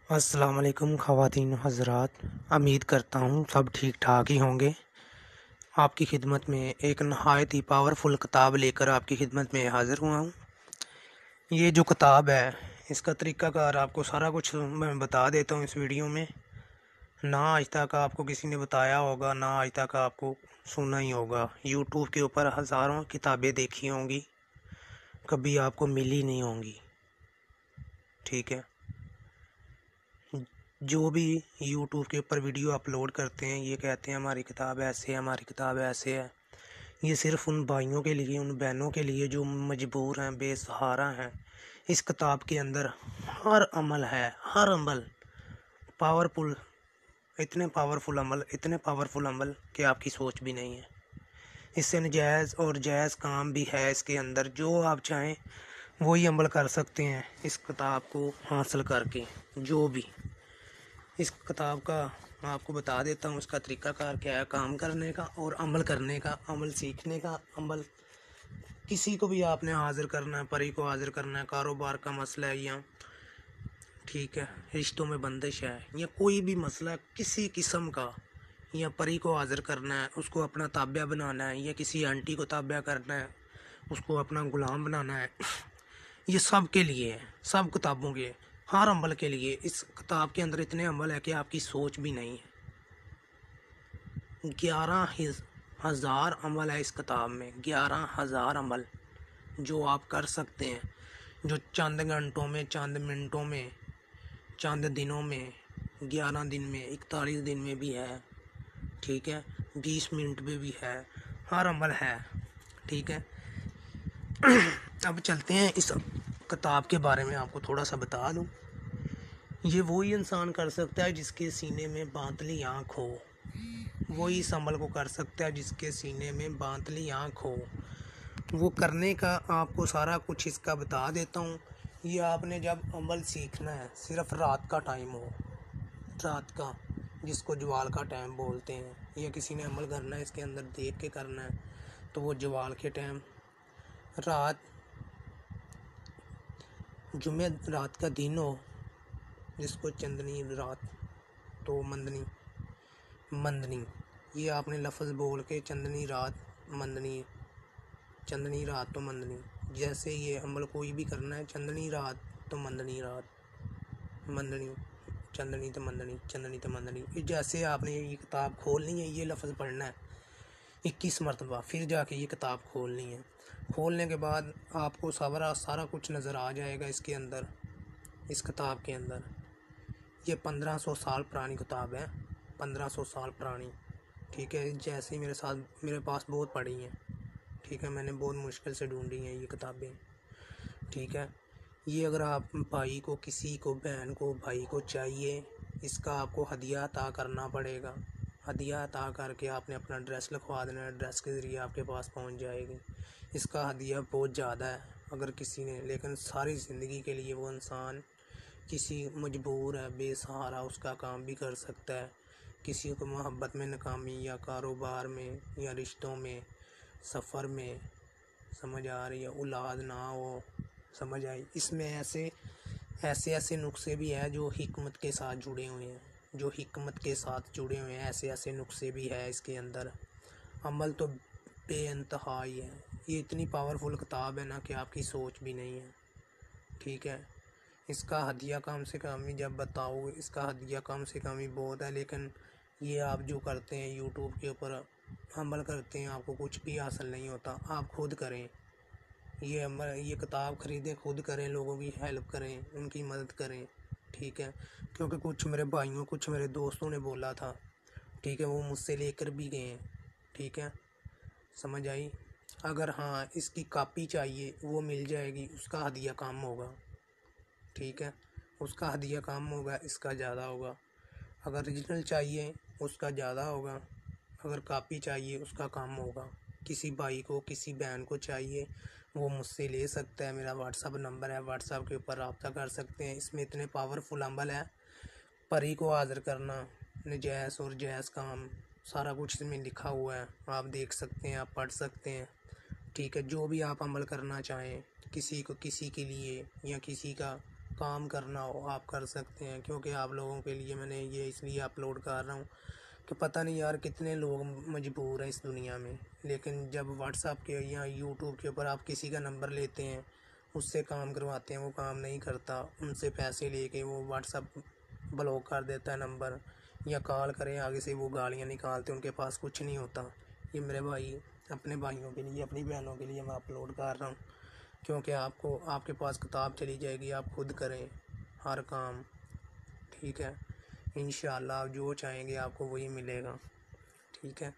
अस्सलाम वालेकुम ख़वातीन हज़रात। उम्मीद करता हूँ सब ठीक ठाक ही होंगे। आपकी खिदमत में एक नहायत ही पावरफुल किताब लेकर आपकी खिदमत में हाज़िर हुआ हूँ। ये जो किताब है इसका तरीक़ाकार आपको सारा कुछ मैं बता देता हूँ इस वीडियो में। ना आज तक आपको किसी ने बताया होगा, ना आज तक आपको सुना ही होगा। यूट्यूब के ऊपर हज़ारों किताबें देखी होंगी, कभी आपको मिली नहीं होंगी। ठीक है, जो भी यूट्यूब के ऊपर वीडियो अपलोड करते हैं ये कहते हैं हमारी किताब ऐसे है, हमारी किताब ऐसे है। ये सिर्फ़ उन भाइयों के लिए, उन बहनों के लिए जो मजबूर हैं, बेसहारा हैं। इस किताब के अंदर हर अमल है, हर अमल पावरफुल, इतने पावरफुल अमल कि आपकी सोच भी नहीं है। इससे नजायज़ और जायज़ काम भी है इसके अंदर। जो आप चाहें वही अमल कर सकते हैं इस किताब को हासिल करके। जो भी इस किताब का मैं आपको बता देता हूँ, इसका तरीक़ाकार क्या है काम करने का और अमल करने का, अमल सीखने का। अमल किसी को भी आपने हाज़िर करना है, परी को हाज़िर करना है, कारोबार का मसला है या ठीक है रिश्तों में बंदिश है या कोई भी मसला किसी किस्म का, या परी को हाज़िर करना है, उसको अपना ताबिया बनाना है, या किसी आंटी को ताबिया करना है, उसको अपना ग़ुलाम बनाना है। ये सब के लिए है, सब किताबों के हर अमल के लिए। इस किताब के अंदर इतने अमल है कि आपकी सोच भी नहीं है। 11,000 अमल है इस किताब में, 11,000 अमल जो आप कर सकते हैं, जो चंद घंटों में, चंद मिनटों में, चंद दिनों में, 11 दिन में, 41 दिन में भी है। ठीक है, 20 मिनट में भी है, हर अमल है। ठीक है, अब चलते हैं इस किताब के बारे में आपको थोड़ा सा बता दूं। ये वही इंसान कर सकता है जिसके सीने में बातली आँख हो। वही इस अमल को कर सकता है जिसके सीने में बातली आँख हो। वो करने का आपको सारा कुछ इसका बता देता हूँ। ये आपने जब अमल सीखना है, सिर्फ रात का टाइम हो, रात का, जिसको जवाल का टाइम बोलते हैं, या किसी ने अमल करना है इसके अंदर देख के करना है तो वो जवाल के टाइम, रात, जुमे रात का दिन हो, जिसको चंदनी रात तो मंदनी, ये आपने लफ्ज़ बोल के चंदनी रात मंदनी, चंदनी रात तो मंदनी, जैसे ये अमल कोई भी करना है, चंदनी रात तो मंदनी रात, मंदनी चंदनी तो मंदनी, चंदनी तो मंदनी। ये जैसे आपने ये किताब खोलनी है, ये लफ्ज़ पढ़ना है 21 मरतबा, फिर जाके ये किताब खोलनी है। खोलने के बाद आपको सारा कुछ नज़र आ जाएगा इसके अंदर, इस किताब के अंदर। ये 1500 साल पुरानी किताब है, 1500 साल पुरानी। ठीक है, जैसे मेरे पास बहुत पड़ी हैं। ठीक है, मैंने बहुत मुश्किल से ढूंढी हैं ये किताबें। ठीक है, ये अगर आप भाई को, किसी को, बहन को, भाई को चाहिए, इसका आपको हदिया अता करना पड़ेगा। हदिया अता करके आपने अपना एड्रेस लिखवा देना, एड्रेस के ज़रिए आपके पास पहुंच जाएगी। इसका हदिया बहुत ज़्यादा है अगर किसी ने, लेकिन सारी ज़िंदगी के लिए वो इंसान किसी मजबूर है, बेसहारा, उसका काम भी कर सकता है। किसी को मोहब्बत में नाकामी, या कारोबार में, या रिश्तों में, सफ़र में, समझ आ रही है, औलाद ना हो, समझ आई। इसमें ऐसे नुस्खे भी हैं जो हिकमत के साथ जुड़े हुए हैं, ऐसे ऐसे नुस्खे भी है इसके अंदर। अमल तो बेइंतहा ही है। ये इतनी पावरफुल किताब है ना कि आपकी सोच भी नहीं है। ठीक है, इसका हदिया कम से कम ही, जब बताओगे, इसका हदिया कम से कम ही बहुत है। लेकिन ये आप जो करते हैं यूट्यूब के ऊपर अमल करते हैं, आपको कुछ भी हासिल नहीं होता। आप खुद करें ये किताब ख़रीदें, खुद करें, लोगों की हेल्प करें, उनकी मदद करें। ठीक है, क्योंकि कुछ मेरे भाइयों, कुछ मेरे दोस्तों ने बोला था। ठीक है, वो मुझसे लेकर भी गए हैं। ठीक है, समझ आई। अगर हाँ इसकी कापी चाहिए वो मिल जाएगी, उसका हदिया कम होगा। ठीक है, उसका हदिया कम होगा, इसका ज़्यादा होगा। अगर ओरिजिनल चाहिए उसका ज़्यादा होगा, अगर कापी चाहिए उसका कम होगा। किसी भाई को, किसी बहन को चाहिए वो मुझसे ले सकता है। मेरा व्हाट्सअप नंबर है, व्हाट्सअप के ऊपर रब्ता कर सकते हैं। इसमें इतने पावरफुल अमल है, परी को हाज़िर करना, नजायज़ और जायज़ काम, सारा कुछ इसमें लिखा हुआ है। आप देख सकते हैं, आप पढ़ सकते हैं। ठीक है, जो भी आप अमल करना चाहें, किसी को, किसी के लिए, या किसी का काम करना हो आप कर सकते हैं, क्योंकि आप लोगों के लिए मैंने ये इसलिए अपलोड कर रहा हूँ कि पता नहीं यार कितने लोग मजबूर हैं इस दुनिया में। लेकिन जब व्हाट्सएप के या यूट्यूब के ऊपर आप किसी का नंबर लेते हैं, उससे काम करवाते हैं, वो काम नहीं करता, उनसे पैसे लेके वो व्हाट्सएप ब्लॉक कर देता है नंबर, या कॉल करें आगे से वो गालियाँ निकालते, उनके पास कुछ नहीं होता। ये मेरे भाई अपने भाइयों के लिए, अपनी बहनों के लिए मैं अपलोड कर रहा हूँ, क्योंकि आपको आपके पास किताब चली जाएगी, आप खुद करें हर काम, ठीक है। इंशाल्लाह आप जो चाहेंगे आपको वही मिलेगा, ठीक है।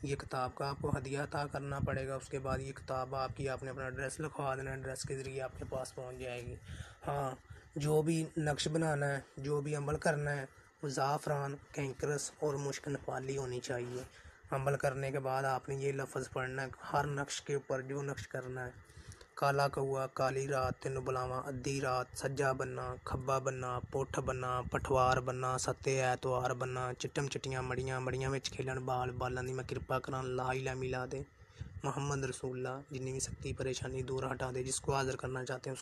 ये किताब का आपको हदिया अता करना पड़ेगा, उसके बाद ये किताब आपकी आपने अपना एड्रेस लिखवा देना, एड्रेस के ज़रिए आपके पास पहुंच जाएगी। हाँ, जो भी नक्श बनाना है, जो भी अमल करना है, वो ज़ाफ़रान, कैंकरस और मुश्क नफ़ाली होनी चाहिए। अमल करने के बाद आपने ये लफ्ज़ पढ़ना है हर नक्श के ऊपर, जो नक्श करना है। काला कौआ, काली रात, तेन बुलावा, अद्धी रात, सज्जा बनना, खब्बा बनना, पुठ बनना, पठवार बनना, सत्ते ऐतवार बनना, चिट्टम चिट्टियां मड़ियां, मड़ियां विच खेलन बाल, बालां दी मैं किरपा करां, ला इला मिला दे, मोहम्मद रसूलुल्लाह, जिन्नी भी सख्ती परेशानी दूर हटा दे, जिसको हाज़िर करना चाहते हैं